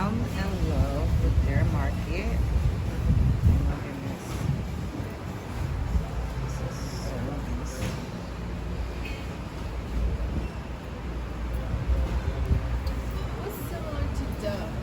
am in love with their market. Oh my goodness. This is so nice. What's similar to Dove?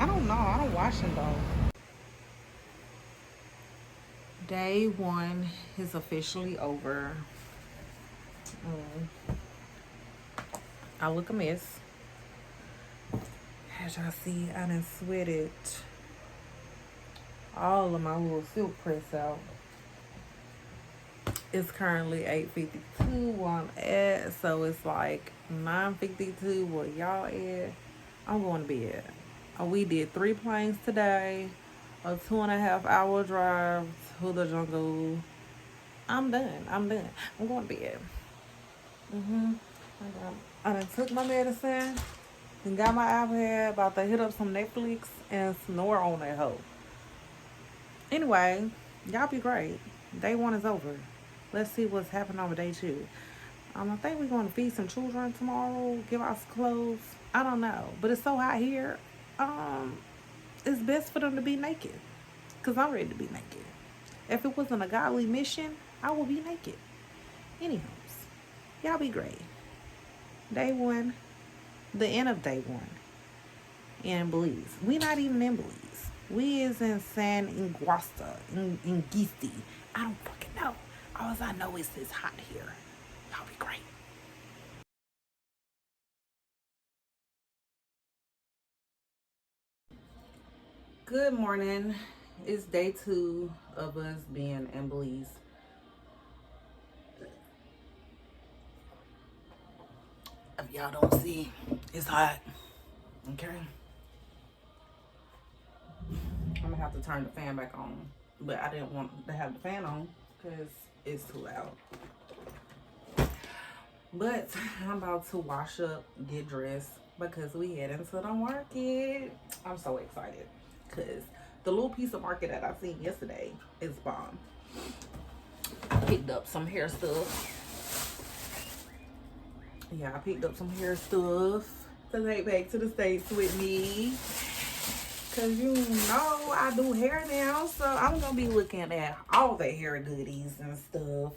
I don't know. I don't wash them though. Day one is officially over. I look a mess. As y'all see, I done sweated all of my little silk press out. It's currently 8:52 where I'm at, so it's like 9:52 where y'all at. I'm going to bed. We did 3 planes today, a 2.5-hour drive to the jungle. I'm done. I'm going to bed. I done took my medicine and got my iPad, about to hit up some Netflix and snore on that hoe. Anyway, y'all be great. Day one is over. Let's see what's happening over day two. I think we're going to feed some children tomorrow, give out some clothes. I don't know, but it's so hot here. It's best for them to be naked, cause I'm ready to be naked. If it wasn't a godly mission, I would be naked. Anyhow, y'all be great. Day one, the end of day one in Belize. We not even in Belize. We is in San Iguasta, in Gisti. I don't fucking know. All I know is it's hot here. Y'all be great. Good morning. It's day two of us being in Belize. If y'all don't see, it's hot. Okay. I'm gonna have to turn the fan back on, but I didn't want to have the fan on because it's too loud. But I'm about to wash up, get dressed, because we head into the market. I'm so excited because the little piece of market that I seen yesterday is bomb. I picked up some hair stuff. Yeah, I picked up some hair stuff to take back to the States with me. Cause you know I do hair now, so I'm gonna be looking at all the hair goodies and stuff.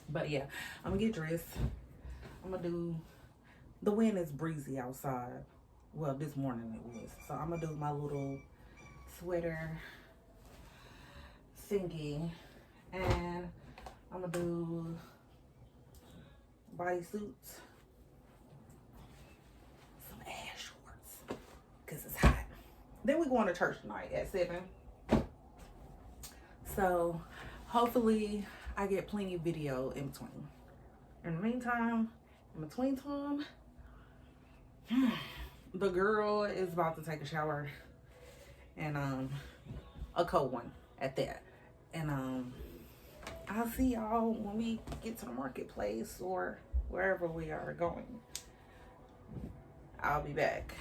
But yeah, I'm gonna get dressed. I'm gonna do, the wind is breezy outside. Well, this morning it was. So I'm gonna do my little sweater thingy, and I'm gonna do bodysuits, some ass shorts, cause it's hot. Then we're going to church tonight at 7. So hopefully I get plenty of video in between. In the meantime, in between time, the girl is about to take a shower, and a cold one at that. And I'll see y'all when we get to the marketplace or wherever we are going. I'll be back.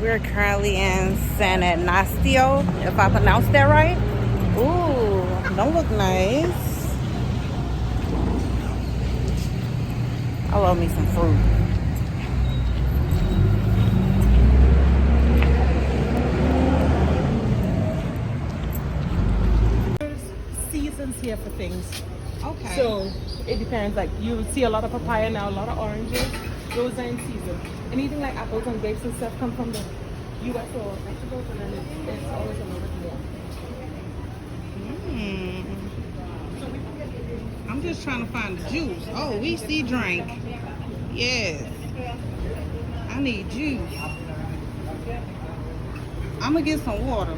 We're currently in San Ignacio, if I pronounced that right. Ooh, don't look nice. I love me some fruit. Seasons here for things. Okay. So it depends. Like you see a lot of papaya now, a lot of oranges. Those are in season. Anything like apples and grapes and stuff come from the U.S. or Mexico, and then it's always a little bit more. I'm just trying to find the juice. Oh, we see drink. Yes. I need juice. I'm gonna get some water.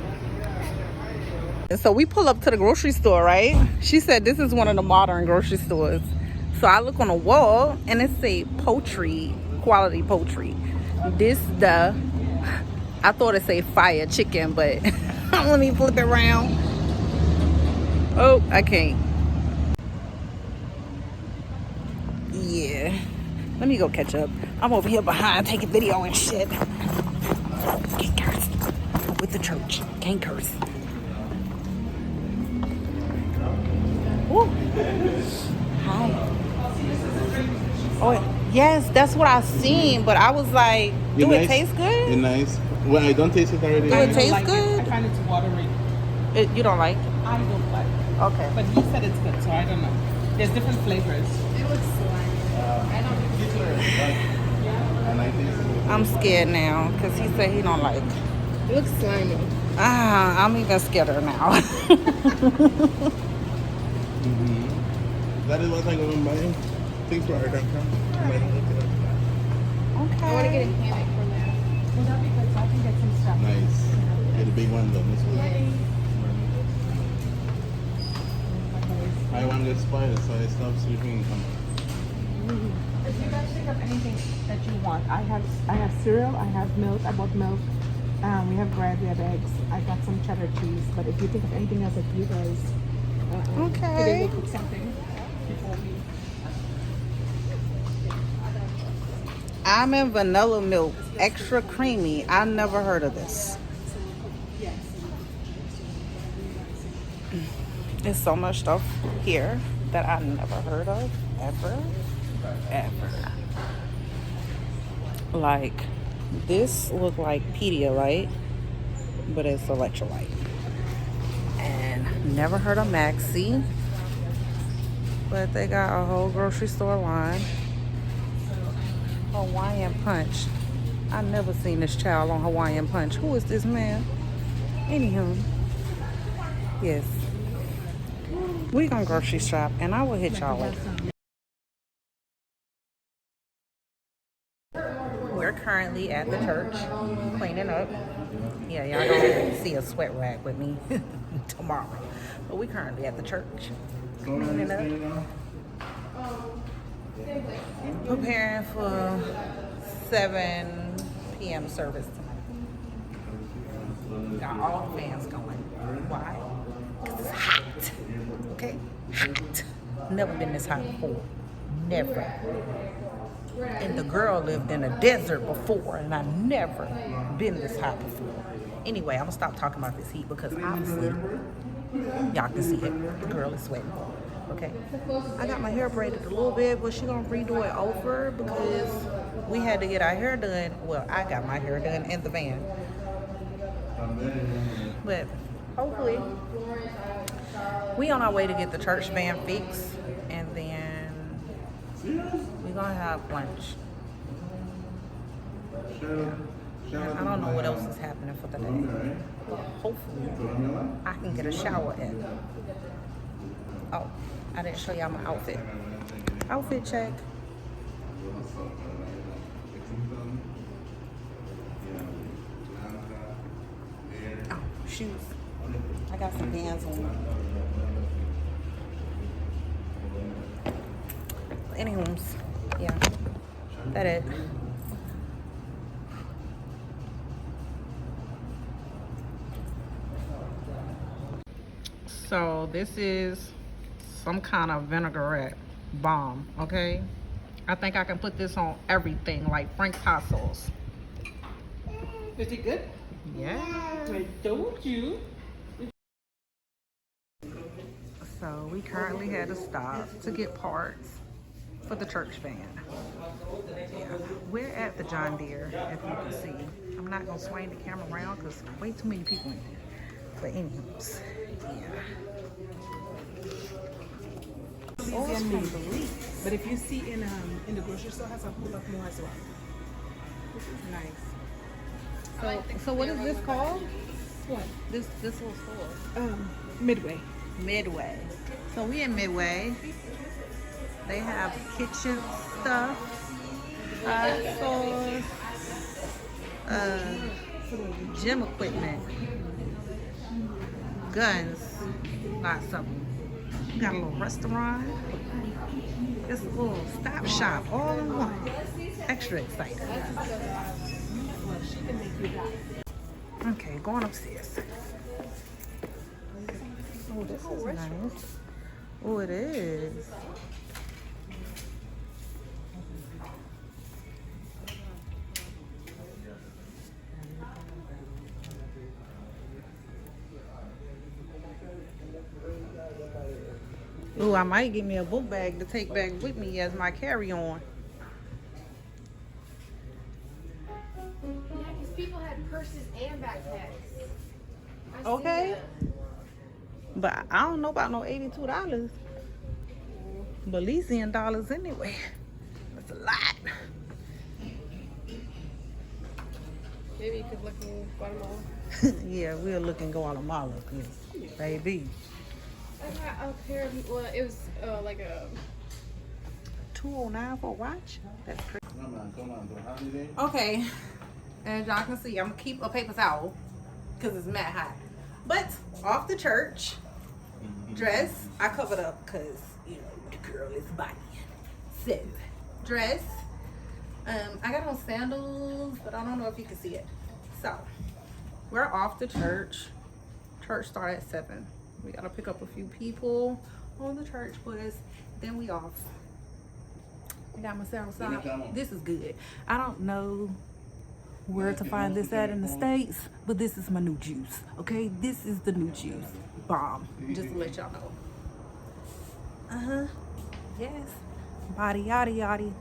So we pull up to the grocery store, right? She said this is one of the modern grocery stores. So I look on the wall and it say poultry, quality poultry. I thought it say fire chicken, but let me flip it around. Oh, I can't. Yeah. Let me go catch up. I'm over here behind taking video and shit. Can't curse. I'm with the church. Can't curse. Ooh. Hi. Oh, yes, that's what I seen. But I was like, do it taste It's good? nice. Well, I don't taste it already. Do I it don't taste like good? it. I find it's watery. You don't like it? I don't like it. Okay. But he said it's good, so I don't know. There's different flavors. It looks slimy. I don't. And I taste it. I'm scared now because he said he don't like it. It looks slimy. Ah, I'm even scared now. That is what I'm going to buy. Thanks for ordering. I want to get a Okay. hammock from there. Well, that'd be good, so I can get some stuff. Nice. Get a big one though. This one. I want to get spoiled, so I stopped sleeping. If you guys think of anything that you want, I have cereal, I have milk, I bought milk. We have bread, we have eggs. I got some cheddar cheese. But if you think of anything else that you guys Okay. could cook something before we. Almond vanilla milk, extra creamy. I never heard of this. There's so much stuff here that I never heard of, ever. Like, this look like Pedialyte, but it's electrolyte. And never heard of Maxi, but they got a whole grocery store line. Hawaiian Punch. I never seen this child on Hawaiian Punch. Who is this man? Anywho, yes. We gonna grocery shop, and I will hit y'all later. We're currently at the church, cleaning up. Yeah, y'all gonna see a sweat rag with me tomorrow. But we currently at the church, cleaning up. Preparing for 7 p.m. service tonight. Got all the fans going. Why? Because it's hot. Okay? Hot. Never been this hot before. Never. And the girl lived in a desert before, and I never been this hot before. Anyway, I'm gonna stop talking about this heat because obviously y'all can see it. The girl is sweating. Okay, I got my hair braided a little bit, but she gonna redo it over because we had to get our hair done. Well, I got my hair done in the van, but hopefully we on our way to get the church van fixed, and then we gonna have lunch. I don't know what else is happening for the day, but hopefully I can get a shower in. Oh, I didn't show y'all my outfit. Outfit check. Oh, shoes. I got some Vans on. Anywho's, yeah, that it. So this is some kind of vinaigrette bomb, okay? I think I can put this on everything, like Frank's hot sauce. Is it good? Yeah. I told you. So we currently had to stop to get parts for the church van. Yeah. We're at the John Deere, if you can see. I'm not gonna swing the camera around because way too many people in there. But anyways, yeah. Easy and made. But if you see in the grocery store, has a whole lot more as well. This is nice. So what is this called? What? This little store. Midway. Midway. So we in Midway. They have kitchen stuff, sauce, gym equipment, guns, lots of them. Got a little restaurant. It's a little stop shop all in one. Extra excited. Okay, going upstairs. Oh, this is nice. Oh, it is. Ooh, I might get me a book bag to take back with me as my carry-on. Yeah, because people had purses and backpacks. I see Okay. that. But I don't know about no $82. Belizean dollars anyway. That's a lot. Maybe you could look in Guatemala. Yeah, we'll look in Guatemala, cause baby, I got a pair of, well, it was like a, $209 for a watch. That's crazy. Come on, do holiday. Okay, as y'all can see, I'm gonna keep a paper towel because it's mad hot. But off the church dress, I covered up because you know the girl is body. So dress. I got on sandals, but I don't know if you can see it. So we're off to church. Church start at 7. We gotta pick up a few people on the church bus. Then we off. I got my sandals on. This is good. I don't know where to find this at in the States, but this is my new juice. Okay, this is the new juice. Bomb. Just to let y'all know. Yes. Body yaddy yaddy.